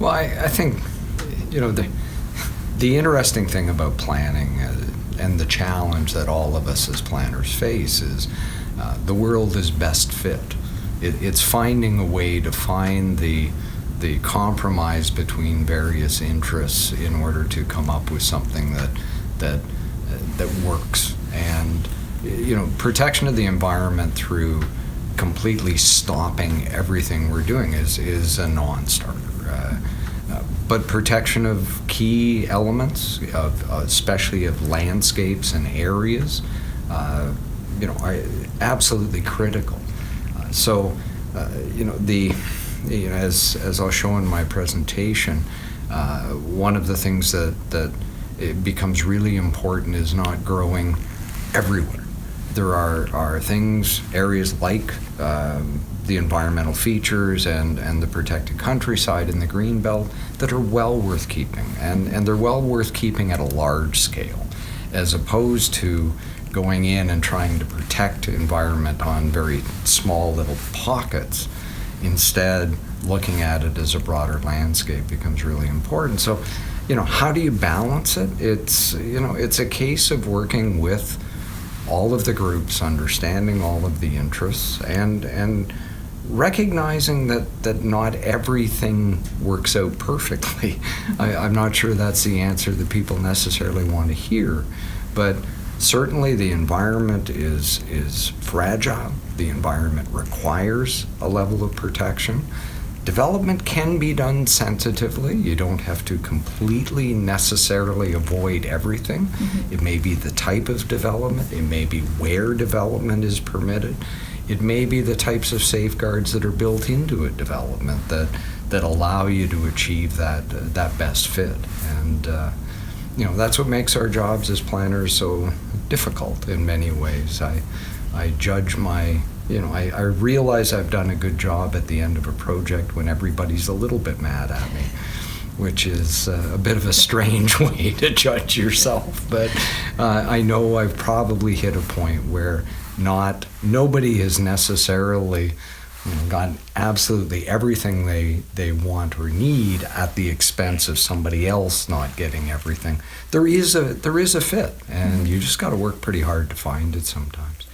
Well, I think, the interesting thing about planning and the challenge that all of us as planners face is the world is best fit. It's finding a way to find the compromise between various interests in order to come up with something that works. And protection of the environment through completely stopping everything we're doing is a non-starter. But protection of key elements, especially of landscapes and areas, are absolutely critical. As I'll show in my presentation, one of the things that it becomes really important is not growing everywhere. There are areas like the environmental features and the protected countryside in the Greenbelt that are well worth keeping, and they're well worth keeping at a large scale, as opposed to going in and trying to protect environment on very small little pockets. Instead, looking at it as a broader landscape becomes really important. So, how do you balance it? It's a case of working with all of the groups, understanding all of the interests, and recognizing that not everything works out perfectly. I'm not sure that's the answer that people necessarily want to hear, but certainly the environment is fragile. The environment requires a level of protection. Development can be done sensitively. You don't have to completely necessarily avoid everything. Mm-hmm. It may be the type of development. It may be where development is permitted. It may be the types of safeguards that are built into a development that allow you to achieve that best fit. And that's what makes our jobs as planners so difficult in many ways. I judge I realize I've done a good job at the end of a project when everybody's a little bit mad at me, which is a bit of a strange way to judge yourself. But I know I've probably hit a point where nobody has necessarily gotten absolutely everything they want or need at the expense of somebody else not getting everything. There is a fit, and you just got to work pretty hard to find it sometimes.